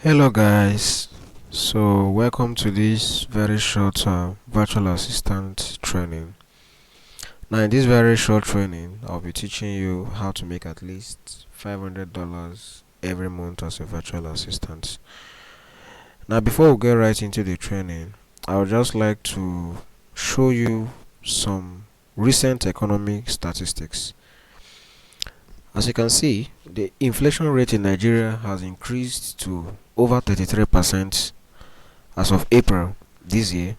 Hello guys, so welcome to this very short virtual assistant training. Now in this very short training I'll be teaching you how to make at least $500 every month as a virtual assistant. Now before we get right into the training, I would just like to show you some recent economic statistics. As you can see, the inflation rate in Nigeria has increased to over 33% as of April this year,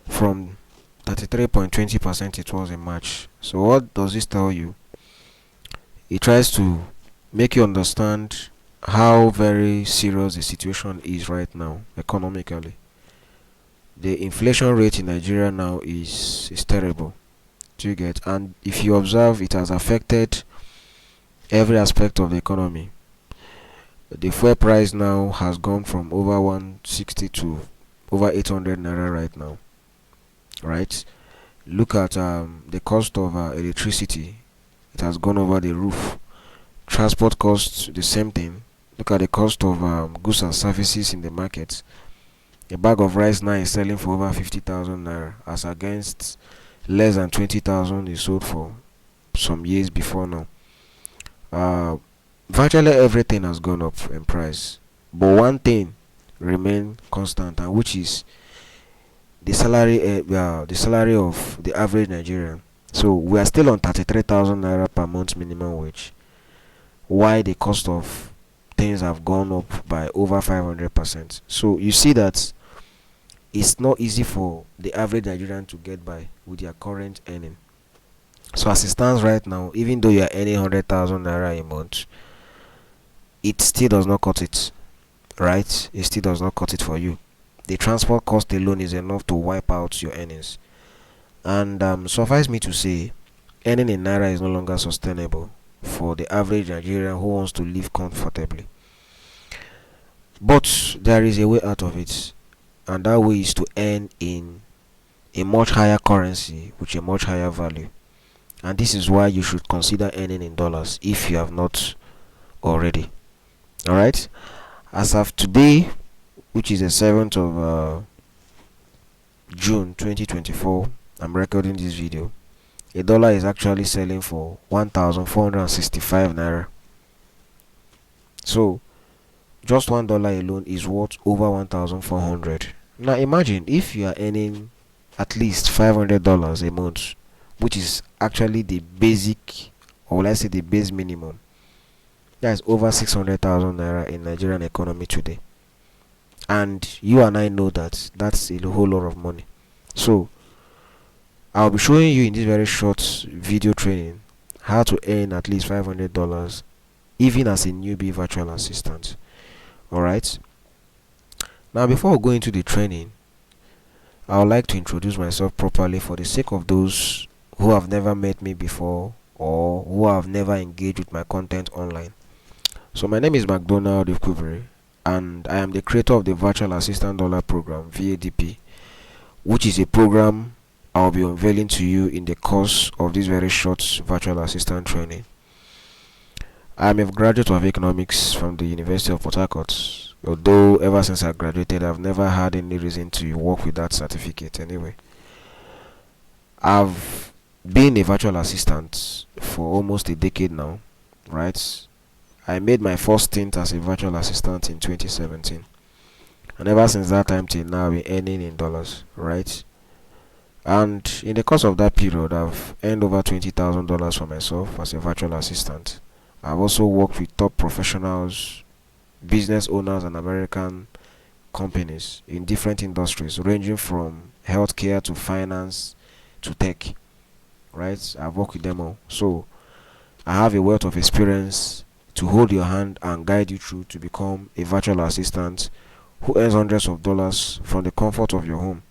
from 33.20% it was in March. So what does this tell you? It tries to make you understand how very serious the situation is right now economically. The inflation rate in Nigeria now is terrible. Do you get? And if you observe, it has affected every aspect of the economy. The fuel price now has gone from over 160 to over 800 naira right now. Right? Look at the cost of electricity. It has gone over the roof. Transport costs, the same thing. Look at the cost of goods and services in the market. A bag of rice now is selling for over 50,000 naira, as against less than 20,000 is sold for some years before now. Virtually everything has gone up in price, but one thing remain constant, and which is the salary of the average Nigerian. So we are still on 33,000 naira per month minimum wage, while the cost of things have gone up by over 500%. So you see that it's not easy for the average Nigerian to get by with their current earning. So as it stands right now, even though you are earning 100,000 naira a month, it still does not cut it, right? It still does not cut it for you. The transport cost alone is enough to wipe out your earnings. And suffice me to say, earning in naira is no longer sustainable for the average Nigerian who wants to live comfortably. But there is a way out of it, and that way is to earn in a much higher currency with a much higher value. And this is why you should consider earning in dollars if you have not already. Alright, as of today, which is the 7th of June 2024, I'm recording this video. A dollar is actually selling for 1,465 naira. So just $1 alone is worth over 1,400. Now imagine if you are earning at least $500 a month, which is actually the basic, or let's say the base minimum. That is over 600,000 naira in Nigerian economy today, and you and I know that that's a whole lot of money. So I'll be showing you in this very short video training how to earn at least $500 even as a newbie virtual assistant. Alright, now before we go into the training, I would like to introduce myself properly for the sake of those who have never met me before or who have never engaged with my content online. So my name is McDonald Equivary, and I am the creator of the Virtual Assistant Dollar Program, VADP, which is a program I'll be unveiling to you in the course of this very short virtual assistant training. I am a graduate of economics from the University of Port Harcourt, although ever since I graduated I've never had any reason to work with that certificate anyway. I've been a virtual assistant for almost a decade now, right? I made my first stint as a virtual assistant in 2017, and ever since that time till now we're earning in dollars, right? And in the course of that period I've earned over $20,000 for myself as a virtual assistant. I've also worked with top professionals, business owners, and American companies in different industries ranging from healthcare to finance to tech, right? I've worked with them all, so I have a wealth of experience to hold your hand and guide you through to become a virtual assistant who earns hundreds of dollars from the comfort of your home.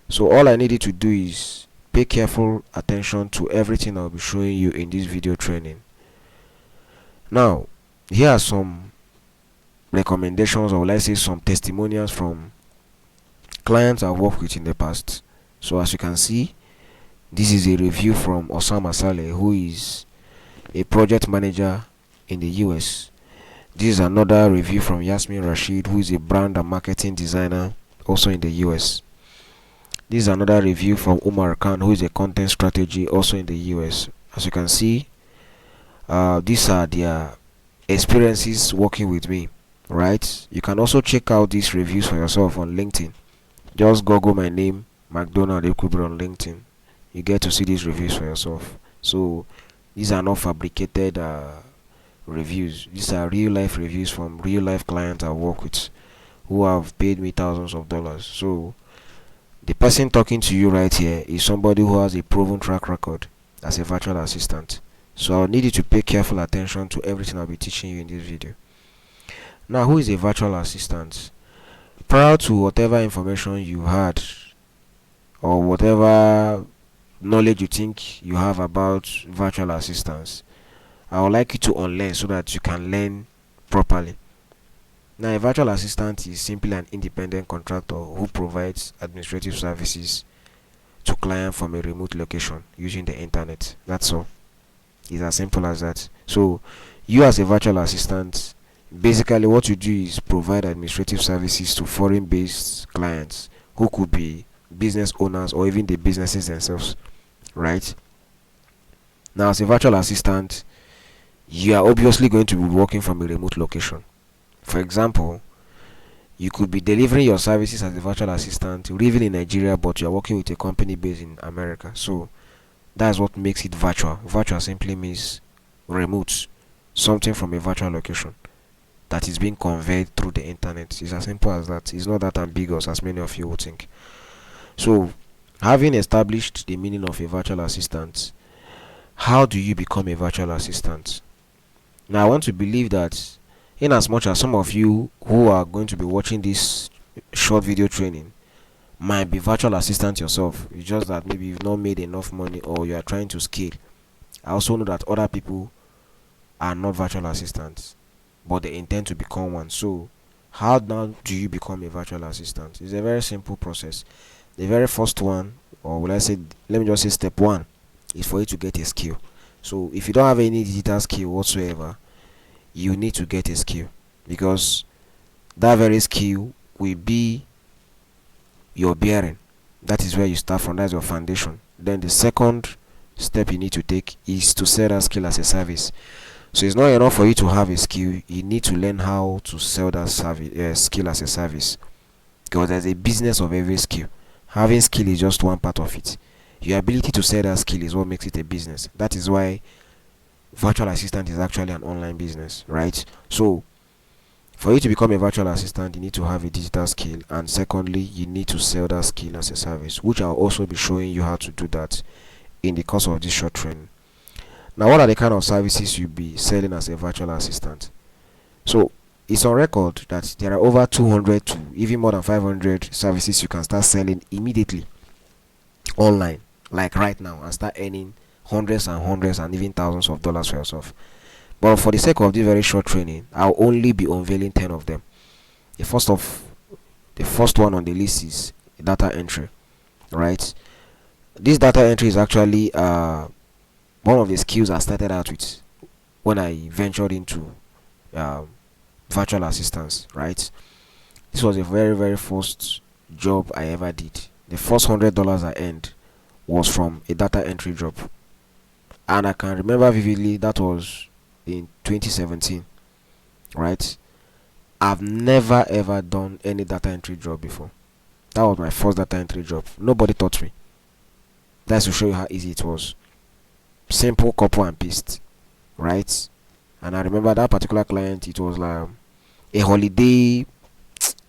So all I need you to do is pay careful attention to everything I'll be showing you in this video training. Now, here are some recommendations, or let's say some testimonials from clients I've worked with in the past. So as you can see, this is a review from Osama Saleh, who is a project manager in the US. This is another review from Yasmin Rashid, who is a brand and marketing designer also in the US. This is another review from Umar Khan, who is a content strategy also in the US. As you can see, these are their experiences working with me, right? You can also check out these reviews for yourself on LinkedIn. Just Google my name, McDonald Ekubri, on LinkedIn. You get to see these reviews for yourself. So these are not fabricated reviews. These are real life reviews from real life clients I work with who have paid me thousands of dollars. So the person talking to you right here is somebody who has a proven track record as a virtual assistant. So I'll need you to pay careful attention to everything I'll be teaching you in this video. Now, who is a virtual assistant? Prior to whatever information you had or whatever knowledge you think you have about virtual assistants, I would like you to unlearn so that you can learn properly. Now, a virtual assistant is simply an independent contractor who provides administrative services to clients from a remote location using the internet. That's all. It's as simple as that. So, you as a virtual assistant, basically what you do is provide administrative services to foreign-based clients who could be business owners or even the businesses themselves, right? Now, as a virtual assistant, you are obviously going to be working from a remote location. For example, you could be delivering your services as a virtual assistant living in Nigeria, but you are working with a company based in America. So that's what makes it virtual. Virtual simply means remote, something from a virtual location that is being conveyed through the internet. It's as simple as that. It's not that ambiguous as many of you would think. So, having established the meaning of a virtual assistant, how do you become a virtual assistant? Now, I want to believe that in as much as some of you who are going to be watching this short video training might be virtual assistant yourself, it's just that maybe you've not made enough money or you are trying to scale. I also know that other people are not virtual assistants, but they intend to become one. So how now do you become a virtual assistant? It's a very simple process. The very first one, or let me just say step one, is for you to get a skill. So if you don't have any digital skill whatsoever, you need to get a skill, because that very skill will be your bearing. That is where you start from. That's your foundation. Then the second step you need to take is to sell that skill as a service. So it's not enough for you to have a skill, you need to learn how to sell that skill as a service, because there's a business of every skill. Having skill is just one part of it. Your ability to sell that skill is what makes it a business. That is why virtual assistant is actually an online business, right? So for you to become a virtual assistant, you need to have a digital skill, and secondly, you need to sell that skill as a service, which I'll also be showing you how to do that in the course of this short training. Now, what are the kind of services you'll be selling as a virtual assistant? So it's on record that there are over 200 to even more than 500 services you can start selling immediately online, like right now, and start earning hundreds and even thousands of dollars for yourself. But for the sake of this very short training, I'll only be unveiling 10 of them. The first one on the list is data entry, right? This data entry is actually one of the skills I started out with when I ventured into virtual assistance, right? This was the very first job I ever did. The first $100 I earned was from a data entry job, and I can remember vividly that was in 2017, right? I've never ever done any data entry job before. That was my first data entry job. Nobody taught me. That's to show you how easy it was. Simple copy and paste, right? And I remember that particular client, it was like a holiday,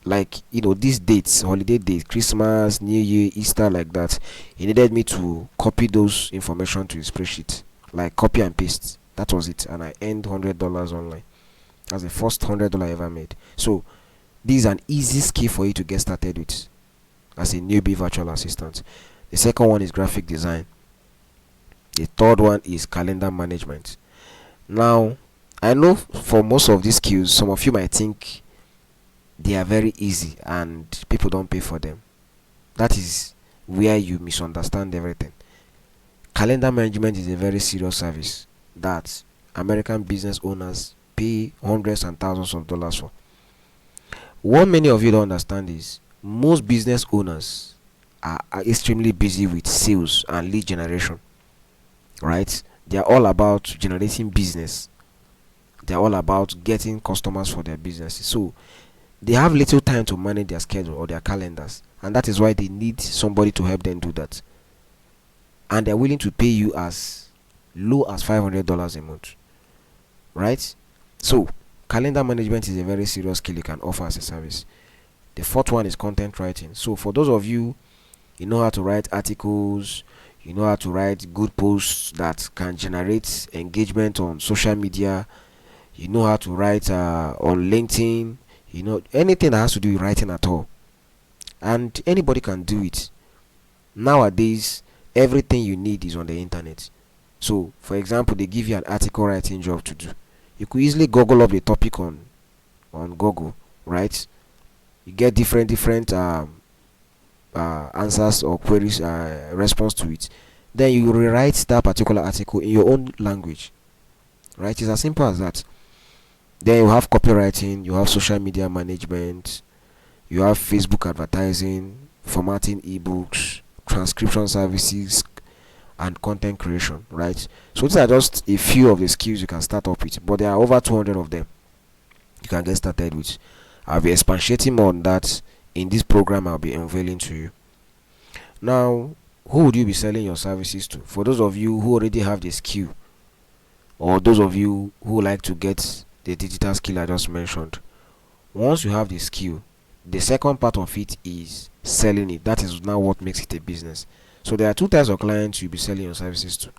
like, you know, these dates, holiday dates, Christmas, New Year, Easter, like that. He needed me to copy those information to his spreadsheet, like copy and paste. That was it, and I earned $100 online. That's the first $100 I ever made. So this is an easy skill for you to get started with as a newbie virtual assistant. The second one is graphic design. The third one is calendar management. Now, I know for most of these skills, some of you might think they are very easy and people don't pay for them. That is where you misunderstand everything. Calendar management is a very serious service that American business owners pay hundreds and thousands of dollars for. What many of you don't understand is most business owners are extremely busy with sales and lead generation, right? They are all about generating business. They are all about getting customers for their businesses. So they have little time to manage their schedule or their calendars, and that is why they need somebody to help them do that. And they're willing to pay you as low as $500 a month, right? So calendar management is a very serious skill you can offer as a service. The fourth one is content writing. So for those of you know how to write articles, you know how to write good posts that can generate engagement on social media, you know how to write on LinkedIn, you know, anything that has to do with writing at all, and anybody can do it nowadays. Everything you need is on the internet. So for example, they give you an article writing job to do. You could easily google up the topic on Google, right? You get different answers or queries, response to it. Then you rewrite that particular article in your own language, right? It's as simple as that. Then you have copywriting, you have social media management, you have Facebook advertising, formatting ebooks, transcription services, and content creation, right? So these are just a few of the skills you can start up with, but there are over 200 of them you can get started with. I'll be expatiating more on that in this program I'll be unveiling to you. Now, who would you be selling your services to? For those of you who already have the skill, or those of you who like to get the digital skill I just mentioned, once you have the skill, the second part of it is selling it. That is now what makes it a business. So there are two types of clients you'll be selling your services to.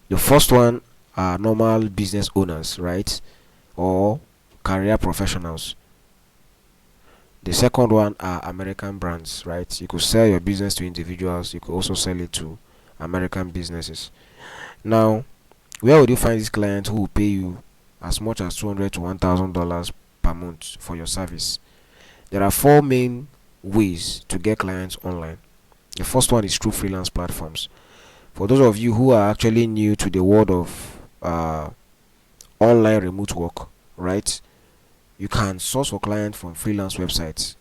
The first one are normal business owners, right, or career professionals. The second one are American brands, right? You could sell your business to individuals, you could also sell it to American businesses. Now, where would you find these clients who will pay you as much as $200 to $1,000 per month for your service? There are four main ways to get clients online. The first one is through freelance platforms. For those of you who are actually new to the world of online remote work, right, you can source for clients from freelance websites.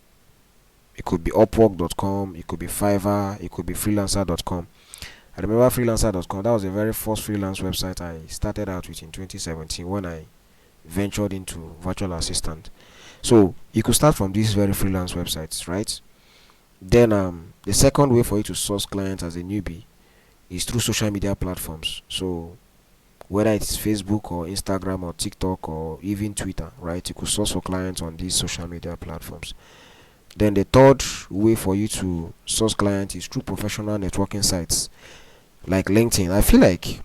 It could be upwork.com, it could be Fiverr, it could be freelancer.com. I remember freelancer.com. That was the very first freelance website I started out with in 2017 when I ventured into virtual assistant. So you could start from these very freelance websites, right? Then the second way for you to source clients as a newbie is through social media platforms. So whether it's Facebook or Instagram or TikTok or even Twitter, right? You could source for clients on these social media platforms. Then the third way for you to source clients is through professional networking sites like LinkedIn. I feel like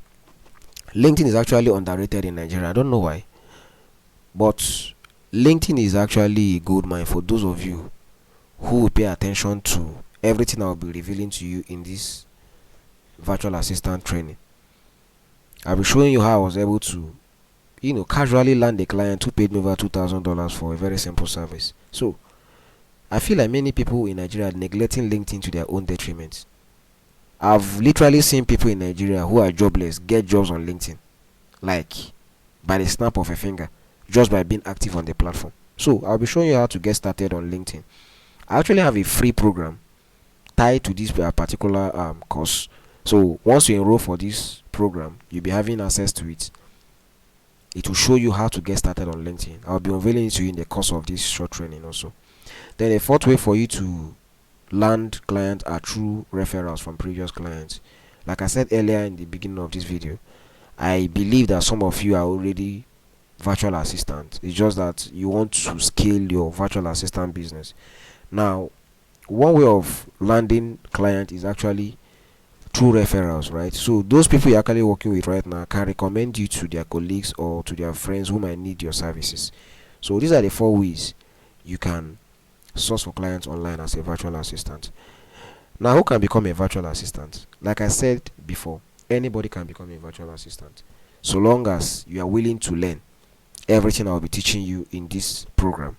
LinkedIn is actually underrated in Nigeria. I don't know why, but LinkedIn is actually a gold mine for those of you who will pay attention to everything I'll be revealing to you in this virtual assistant training. I'll be showing you how I was able to, casually land a client who paid me over $2,000 for a very simple service. So I feel like many people in Nigeria are neglecting LinkedIn to their own detriment. I've literally seen people in Nigeria who are jobless get jobs on LinkedIn, like by the snap of a finger, just by being active on the platform. So I'll be showing you how to get started on LinkedIn. I actually have a free program tied to this particular course. So once you enroll for this program, you'll be having access to it. It will show you how to get started on LinkedIn. I'll be unveiling it to you in the course of this short training also. Then the fourth way for you to land clients are through referrals from previous clients. Like I said earlier in the beginning of this video, I believe that some of you are already virtual assistants. It's just that you want to scale your virtual assistant business. Now, one way of landing client is actually through referrals, right? So those people you're actually working with right now can recommend you to their colleagues or to their friends who might need your services. So these are the four ways you can source for clients online as a virtual assistant. Now, who can become a virtual assistant? Like I said before, anybody can become a virtual assistant, so long as you are willing to learn everything I'll be teaching you in this program.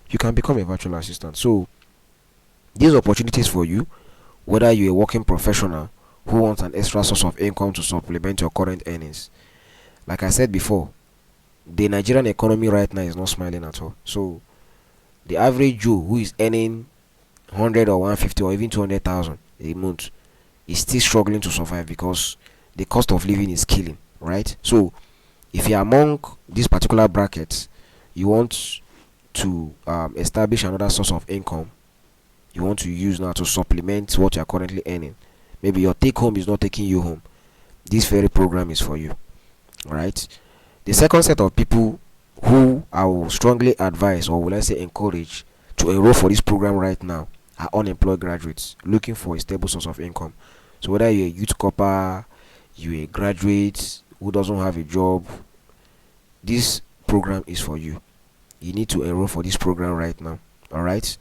You can become a virtual assistant. So these opportunities for you, whether you're a working professional who wants an extra source of income to supplement your current earnings. Like I said before, the Nigerian economy right now is not smiling at all. So the average Joe who is earning 100 or 150 or even 200,000 a month is still struggling to survive because the cost of living is killing, right? So if you're among these particular brackets, you want to establish another source of income you want to use now to supplement what you're currently earning. Maybe your take home is not taking you home. This very program is for you. Alright. The second set of people who I will strongly advise, or will I say encourage, to enroll for this program right now are unemployed graduates looking for a stable source of income. So whether you're a youth corper, you're a graduate who doesn't have a job, this program is for you. You need to enroll for this program right now. Alright.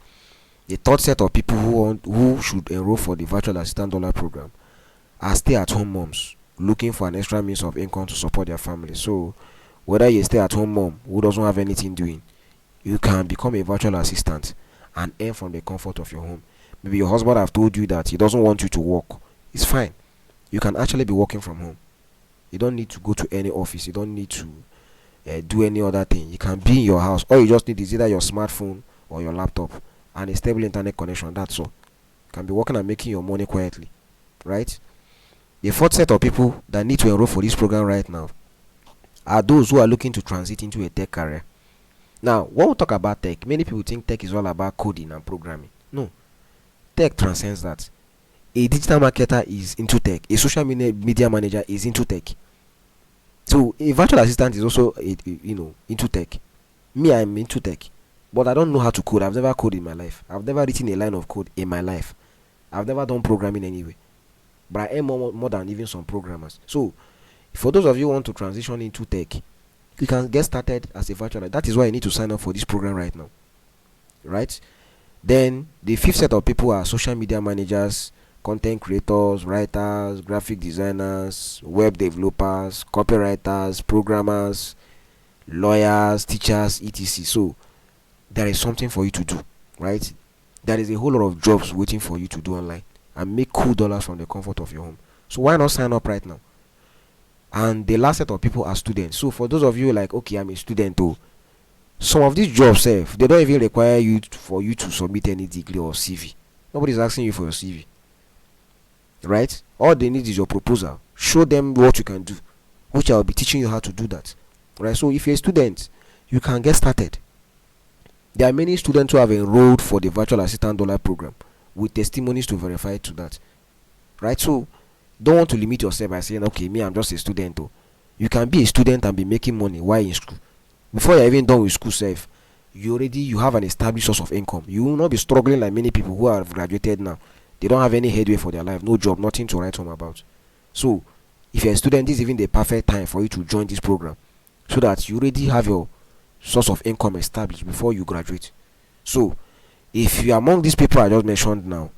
The third set of people who should enroll for the virtual assistant dollar program are stay-at-home moms looking for an extra means of income to support their family. So whether you're a stay-at-home mom who doesn't have anything doing, you can become a virtual assistant and earn from the comfort of your home. Maybe your husband have told you that he doesn't want you to work. It's fine. You can actually be working from home. You don't need to go to any office. You don't need to do any other thing. You can be in your house. All you just need is either your smartphone or your laptop and a stable internet connection. That's all. You can be working and making your money quietly, right? The fourth set of people that need to enroll for this program right now are those who are looking to transit into a tech career. Now, when we talk about tech, many people think tech is all about coding and programming. No, tech transcends that. A digital marketer is into tech. A social media manager is into tech. So a virtual assistant is also into tech. Me, I'm into tech, but I don't know how to code. I've never coded in my life. I've never written a line of code in my life. I've never done programming anyway. But I am more than even some programmers. So for those of you who want to transition into tech, you can get started as a virtual. That is why you need to sign up for this program right now, right? Then the fifth set of people are social media managers, content creators, writers, graphic designers, web developers, copywriters, programmers, lawyers, teachers, etc. So there is something for you to do, right? There is a whole lot of jobs waiting for you to do online and make cool dollars from the comfort of your home. So why not sign up right now? And the last set of people are students. So for those of you like, okay, I'm a student though, some of these jobs they don't even require you for you to submit any degree or CV. Nobody's asking you for your CV, right? All they need is your proposal. Show them what you can do, which I'll be teaching you how to do that, right? So if you're a student, you can get started. There are many students who have enrolled for the virtual assistant dollar program with testimonies to verify to that, right? So don't want to limit yourself by saying, okay, me, I'm just a student though. You can be a student and be making money while in school. Before you're even done with school self, you have an established source of income. You will not be struggling like many people who have graduated now. They don't have any headway for their life, no job, nothing to write home about. So if you're a student, this is even the perfect time for you to join this program, so that you already have your source of income established before you graduate. So if you're among these people I just mentioned now,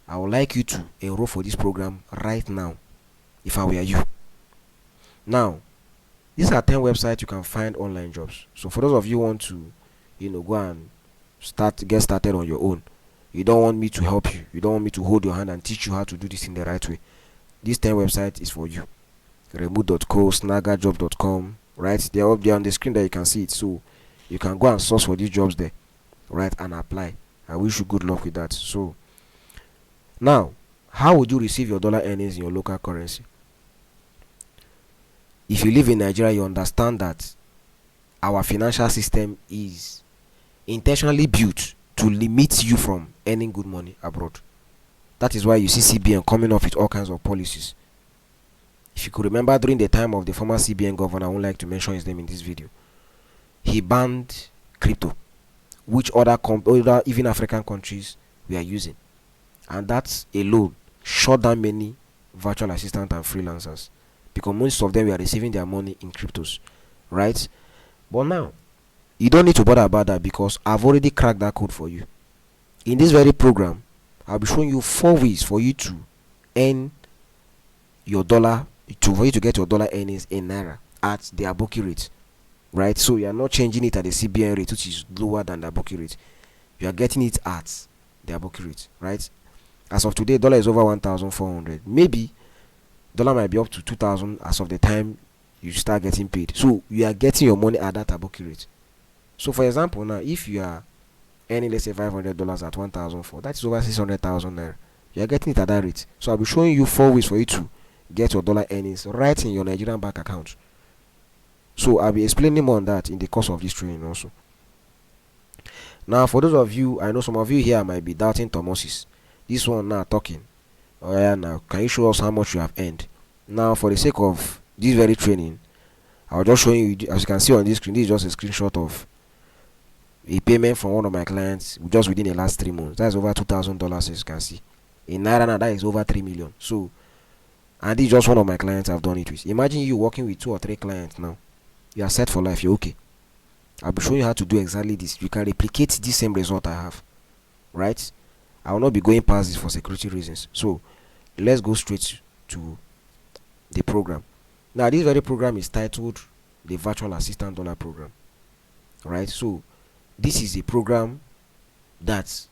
I would like you to enroll for this program right now if I were you. Now, these are 10 websites you can find online jobs. So for those of you who want to, go and get started on your own, you don't want me to help you, you don't want me to hold your hand and teach you how to do this in the right way, this 10 website is for you. Remote.co, snaggerjob.com, right? They're up there on the screen that you can see it. So you can go and source for these jobs there, right, and apply. I wish you good luck with that. So now, how would you receive your dollar earnings in your local currency? If you live in Nigeria, you understand that our financial system is intentionally built to limit you from earning good money abroad. That is why you see CBN coming up with all kinds of policies. If you could remember, during the time of the former CBN governor, I would like to mention his name in this video, he banned crypto, which other even African countries we are using. And that alone shut down many virtual assistants and freelancers, because most of them were receiving their money in cryptos, right? But now you don't need to bother about that, because I've already cracked that code for you. In this very program, I'll be showing you 4 ways for you to earn your dollar, for you to get your dollar earnings in naira at the aboki rate, right? So you are not changing it at the CBN rate, which is lower than the aboki rate. You are getting it at the aboki rate, right? As of today, dollar is over 1,400. Maybe dollar might be up to 2,000 as of the time you start getting paid. So you are getting your money at that aboki rate. So for example, now if you are earning, let's say $500 at 1,004, that is over 600,000 naira. You are getting it at that rate. So I'll be showing you 4 ways for you to get your dollar earnings right in your Nigerian bank account. So I'll be explaining more on that in the course of this training also. Now for those of you, I know some of you here might be doubting Thomasis. This one now talking. Oh yeah, now can you show us how much you have earned? Now for the sake of this very training, I'll just show you, as you can see on this screen, this is just a screenshot of a payment from one of my clients just within the last 3 months. That's over $2,000, as you can see. In Naira now, that is over 3 million. So, and this is just one of my clients I've done it with. Imagine you working with 2 or 3 clients now. You are set for life, you're okay. I'll be showing you how to do exactly this. You can replicate this same result I have, right? I will not be going past this for security reasons. So let's go straight to the program. Now this very program is titled the Virtual Assistant Dollar Program, right? So this is a program that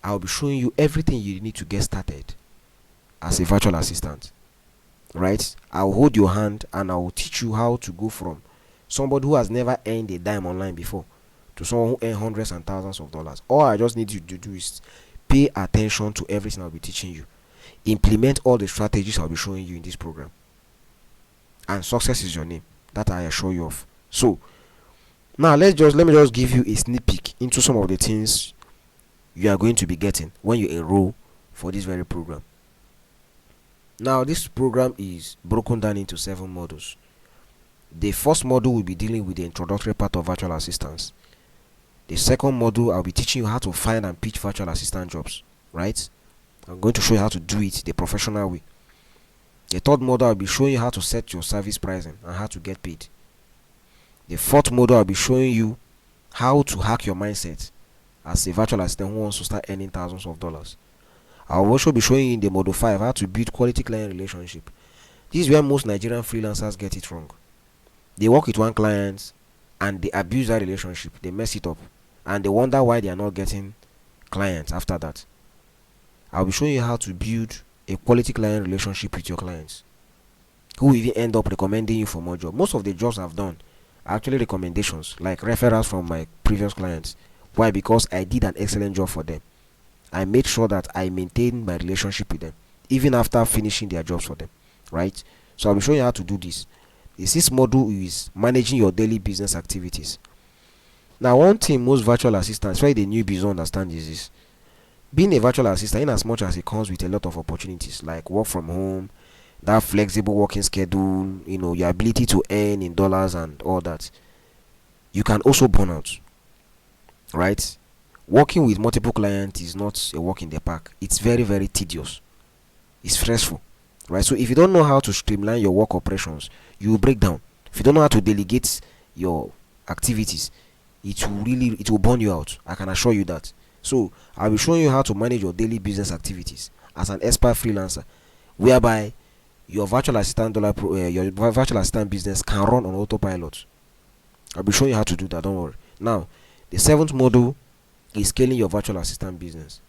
I'll be showing you everything you need to get started as a virtual assistant, right? I'll hold your hand and I'll teach you how to go from somebody who has never earned a dime online before to someone who earns hundreds and thousands of dollars. All I just need you to do is pay attention to everything I'll be teaching you. Implement all the strategies I'll be showing you in this program. And success is your name. That I assure you of. So now let me just give you a sneak peek into some of the things you are going to be getting when you enroll for this very program. Now this program is broken down into 7 modules. The first module will be dealing with the introductory part of virtual assistance. The second module, I'll be teaching you how to find and pitch virtual assistant jobs, right? I'm going to show you how to do it the professional way. The third module, I'll be showing you how to set your service pricing and how to get paid. The fourth module, I'll be showing you how to hack your mindset as a virtual assistant who wants to start earning thousands of dollars. I'll also be showing you in the module 5 how to build quality client relationship. This is where most Nigerian freelancers get it wrong. They work with one client and they abuse that relationship, they mess it up, and they wonder why they are not getting clients after that. I'll be showing you how to build a quality client relationship with your clients, who will even end up recommending you for more jobs. Most of the jobs I've done are actually recommendations, like referrals from my previous clients. Why? Because I did an excellent job for them. I made sure that I maintained my relationship with them, even after finishing their jobs for them, right? So I'll be showing you how to do this. The 6th module is managing your daily business activities. Now, one thing most virtual assistants, why the newbies don't understand is this. Being a virtual assistant, in as much as it comes with a lot of opportunities, like work from home, that flexible working schedule, your ability to earn in dollars and all that, you can also burn out, right? Working with multiple clients is not a walk in the park. It's very, very tedious. It's stressful, right? So if you don't know how to streamline your work operations, you will break down. If you don't know how to delegate your activities, it will burn you out. I can assure you that. So I'll be showing you how to manage your daily business activities as an expert freelancer, whereby your virtual assistant business can run on autopilot. I'll be showing you how to do that. Don't worry. Now, the 7th module is scaling your virtual assistant business.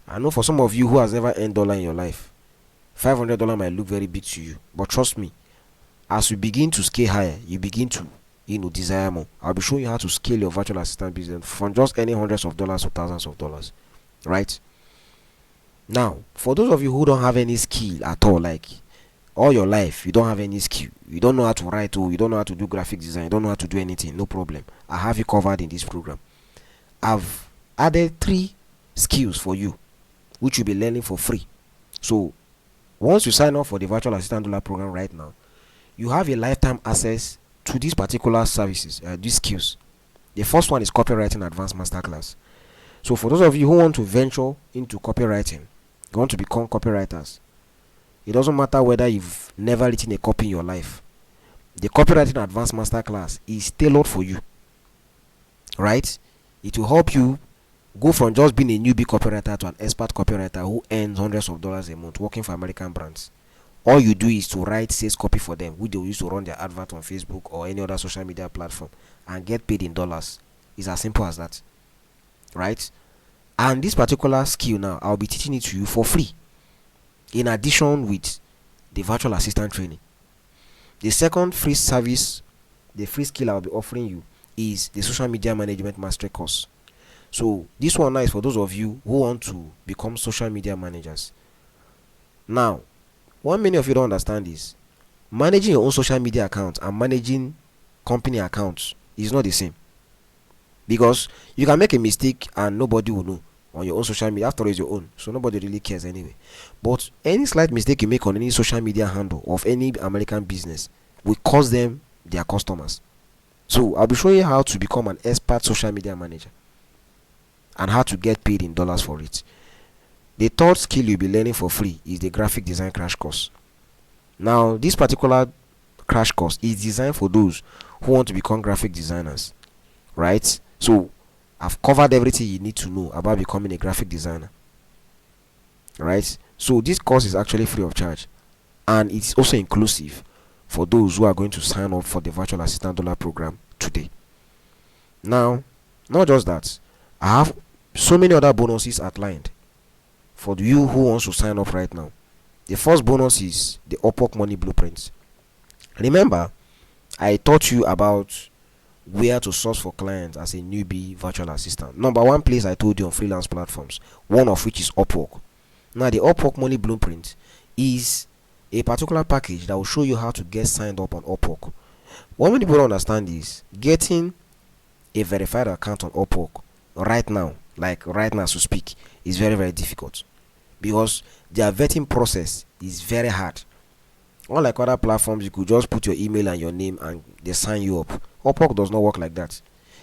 I know for some of you who has never earned dollar in your life, $500 might look very big to you, but trust me, as you begin to scale higher, you begin to desire more. I'll be showing you how to scale your virtual assistant business from just earning hundreds of dollars to thousands of dollars, right? Now, for those of you who don't have any skill at all, like all your life you don't have any skill, you don't know how to write, or you don't know how to do graphic design, you don't know how to do anything, no problem. I have you covered in this program. I've added 3 skills for you, which you'll be learning for free. So once you sign up for the virtual assistant dollar program right now, you have a lifetime access to these particular services, these skills. The first one is copywriting advanced masterclass. So for those of you who want to venture into copywriting, you want to become copywriters, it doesn't matter whether you've never written a copy in your life, the copywriting advanced masterclass is tailored for you, right? It will help you go from just being a newbie copywriter to an expert copywriter who earns hundreds of dollars a month working for American brands. All you do is to write sales copy for them, which they will use to run their advert on Facebook or any other social media platform, and get paid in dollars. It's as simple as that, right? And this particular skill now, I'll be teaching it to you for free, in addition with the virtual assistant training. The second free service, the free skill I'll be offering you, is the social media management mastery course. So this one now is for those of you who want to become social media managers. Now, what many of you don't understand is managing your own social media account and managing company accounts is not the same, because you can make a mistake and nobody will know on your own social media. After all, it's your own, so nobody really cares anyway. But any slight mistake you make on any social media handle of any American business will cost them their customers. So I'll be showing you how to become an expert social media manager and how to get paid in dollars for it. The third skill you'll be learning for free is the graphic design crash course. Now, this particular crash course is designed for those who want to become graphic designers, right? So I've covered everything you need to know about becoming a graphic designer, right? So this course is actually free of charge, and it's also inclusive for those who are going to sign up for the virtual assistant dollar program today. Now, not just that, I have so many other bonuses outlined for you who wants to sign up right now. The first bonus is the Upwork Money Blueprint. Remember, I taught you about where to source for clients as a newbie virtual assistant. Number one place I told you on freelance platforms, one of which is Upwork. Now, the Upwork Money Blueprint is a particular package that will show you how to get signed up on Upwork. What many people don't understand is getting a verified account on Upwork right now, like right now to speak, is very, very difficult, because their vetting process is very hard. Unlike other platforms, you could just put your email and your name and they sign you up. Upwork does not work like that.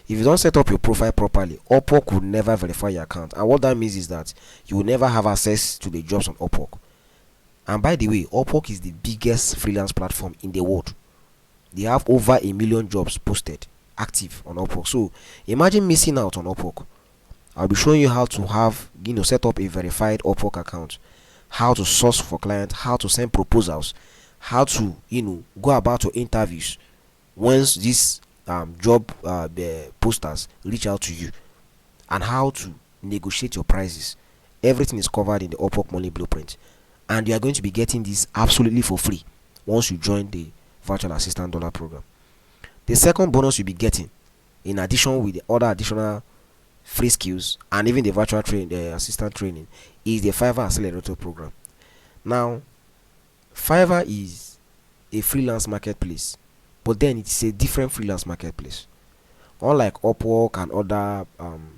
If you don't set up your profile properly, Upwork will never verify your account, and what that means is that you will never have access to the jobs on Upwork. And by the way, Upwork is the biggest freelance platform in the world. They have over 1 million jobs posted active on Upwork. So imagine missing out on Upwork. I'll be showing you how to have, set up a verified Upwork account, how to source for clients, how to send proposals, how to, go about your interviews once these job posters reach out to you, and how to negotiate your prices. Everything is covered in the Upwork Money Blueprint, and you are going to be getting this absolutely for free once you join the virtual assistant dollar program. The second bonus you'll be getting, in addition with the other additional free skills and even the virtual assistant training, is the Fiverr Accelerator program. Now, Fiverr is a freelance marketplace, but then it's a different freelance marketplace. Unlike Upwork and other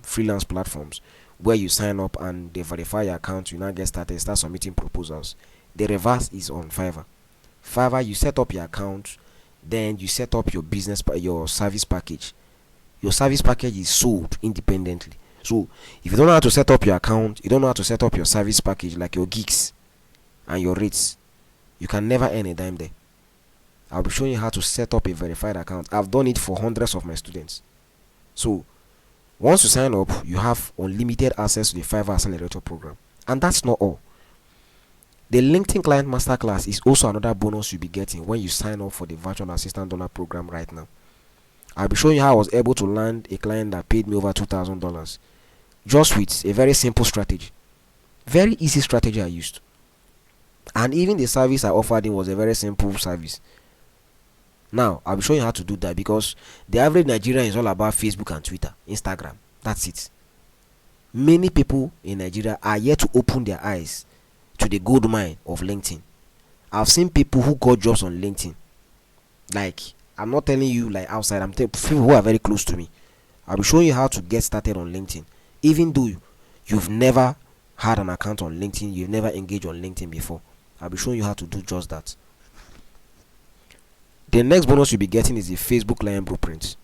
freelance platforms where you sign up and they verify your account, you now get started, start submitting proposals, the reverse is on Fiverr. Fiverr, you set up your account, then you set up your your service package. Your service package is sold independently. So if you don't know how to set up your account, you don't know how to set up your service package, like your gigs and your rates, you can never earn a dime there. I'll be showing you how to set up a verified account. I've done it for hundreds of my students. So once you sign up, you have unlimited access to the Fiverr Accelerator program. And that's not all. The LinkedIn Client Masterclass is also another bonus you'll be getting when you sign up for the Virtual Assistant Dollar program right now. I'll be showing you how I was able to land a client that paid me over $2,000 just with a very simple strategy. Very easy strategy I used. And even the service I offered him was a very simple service. Now, I'll be showing you how to do that, because the average Nigerian is all about Facebook and Twitter, Instagram. That's it. Many people in Nigeria are yet to open their eyes to the gold mine of LinkedIn. I've seen people who got jobs on LinkedIn. Like, I'm not telling you like outside, I'm telling people who are very close to me. I'll be showing you how to get started on LinkedIn. Even though you've never had an account on LinkedIn, you've never engaged on LinkedIn before, I'll be showing you how to do just that. The next bonus you'll be getting is the Facebook Client Blueprint.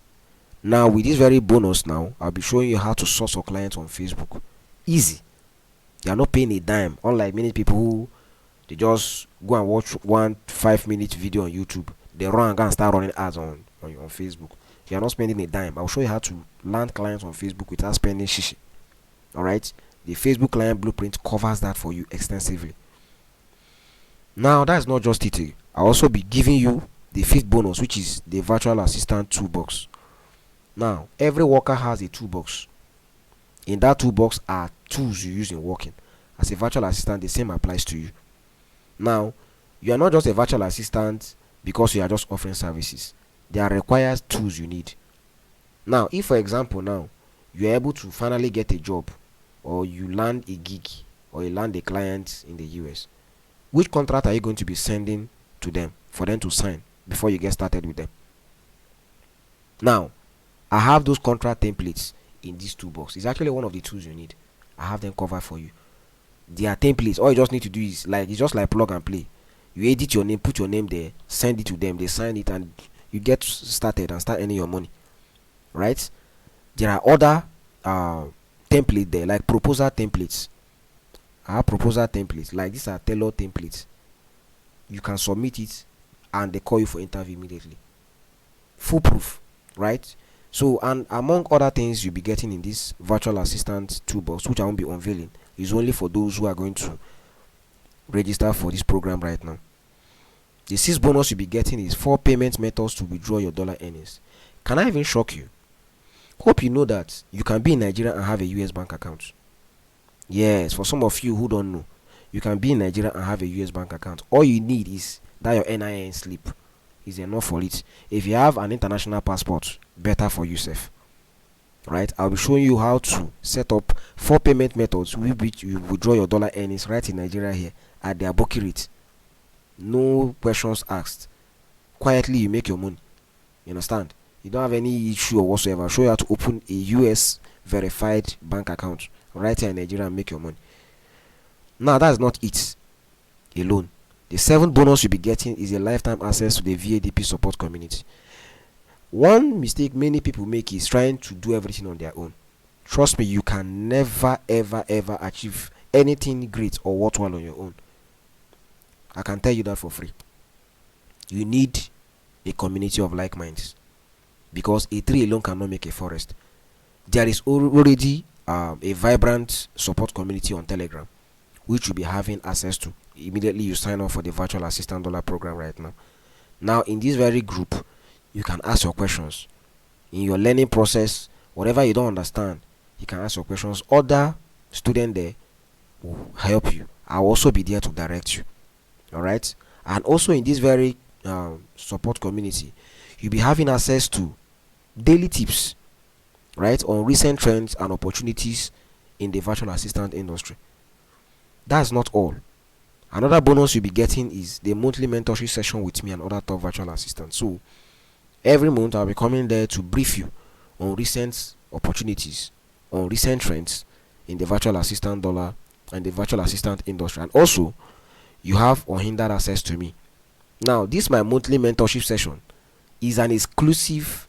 Now, with this very bonus now, I'll be showing you how to source your clients on Facebook. Easy. You are not paying a dime, unlike many people who they just go and watch 1 5-minute video on YouTube. They run and go and start running ads on Facebook. You are not spending a dime. I'll show you how to land clients on Facebook without spending shishi. Alright? The Facebook Client Blueprint covers that for you extensively. Now, that's not just it. I'll also be giving you the fifth bonus, which is the Virtual Assistant Toolbox. Now, every worker has a toolbox. In that toolbox are tools you use in working. As a virtual assistant, the same applies to you. Now, you are not just a virtual assistant because you are just offering services. There are required tools you need. Now, if for example now you are able to finally get a job, or you land a gig, or you land a client in the US, which contract are you going to be sending to them for them to sign before you get started with them? Now, I have those contract templates in this toolbox. It's actually one of the tools you need. I have them covered for you. There are templates. All you just need to do is it's just like plug and play. You edit your name, put your name there, send it to them, they sign it, and you get started and start earning your money. Right? There are other templates there, like proposal templates. I have proposal templates. Like these are tailored templates. You can submit it and they call you for interview immediately. Foolproof, right? So, and among other things you'll be getting in this virtual assistant toolbox, which I won't be unveiling, is only for those who are going to register for this program right now. The 6th bonus you'll be getting is 4 payment methods to withdraw your dollar earnings. Can I even shock you? Hope you know that you can be in Nigeria and have a US bank account. Yes, for some of you who don't know, you can be in Nigeria and have a US bank account. All you need is that your NIN slip is enough for it. If you have an international passport, better for you, safe. Right? I'll be showing you how to set up 4 payment methods with which you withdraw your dollar earnings right in Nigeria here at their booking rate. No questions asked. Quietly you make your money. You understand? You don't have any issue or whatsoever. I'll show you how to open a US verified bank account right here in Nigeria and make your money. Now, that's not it alone. The 7th bonus you'll be getting is a lifetime access to the VADP support community. One mistake many people make is trying to do everything on their own. Trust me, you can never ever achieve anything great or worthwhile on your own. I can tell you that for free. You need a community of like minds, because a tree alone cannot make a forest. There is already a vibrant support community on Telegram, which you'll be having access to immediately you sign up for the virtual assistant dollar program right now. Now, in this very group, you can ask your questions. In your learning process, whatever you don't understand, you can ask your questions. Other students there will help you. I'll also be there to direct you. Alright? And also in this very support community, you'll be having access to daily tips, right, on recent trends and opportunities in the virtual assistant industry. That's not all. Another bonus you'll be getting is the monthly mentorship session with me and other top virtual assistants. So every month I'll be coming there to brief you on recent opportunities, on recent trends in the virtual assistant dollar and the virtual assistant industry. And also, you have unhindered access to me. Now, this my monthly mentorship session is an exclusive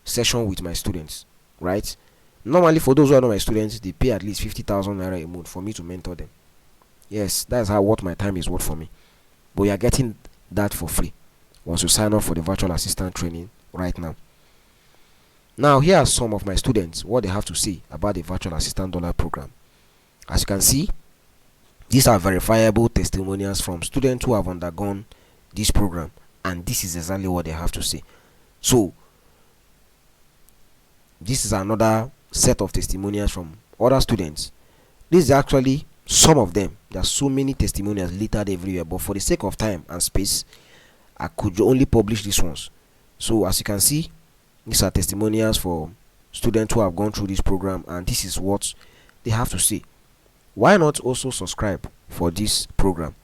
session with my students, right? Normally, for those who are not my students, they pay at least 50,000 naira a month for me to mentor them. Yes, that's how what my time is worth for me. But you are getting that for free once you sign up for the virtual assistant training right now. Now, here are some of my students, what they have to say about the virtual assistant dollar program. As you can see, these are verifiable testimonials from students who have undergone this program, and this is exactly what they have to say. So, this is another set of testimonials from other students. This is actually some of them. There are so many testimonials littered everywhere, but for the sake of time and space, I could only publish these ones. So, as you can see, these are testimonials for students who have gone through this program, and this is what they have to say. Why not also subscribe for this program?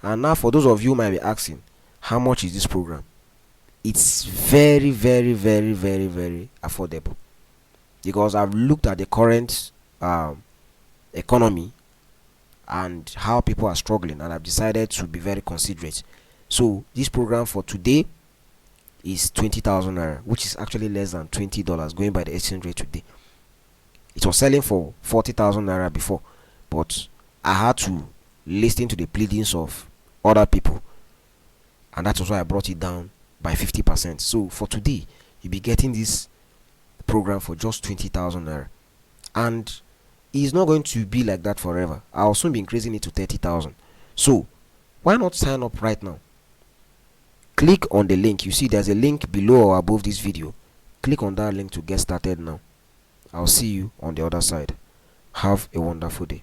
And now, for those of you who might be asking, how much is this program? It's very affordable, because I've looked at the current economy and how people are struggling, and I've decided to be very considerate. So this program for today is 20,000 naira, which is actually less than $20 going by the exchange rate today. It was selling for 40,000 naira before, but I had to listen to the pleadings of other people, and that's why I brought it down by 50%. So for today, you'll be getting this program for just 20,000 naira, and it's not going to be like that forever. I'll soon be increasing it to 30,000. So why not sign up right now? Click on the link. You see there's a link below or above this video. Click on that link to get started now. I'll see you on the other side. Have a wonderful day.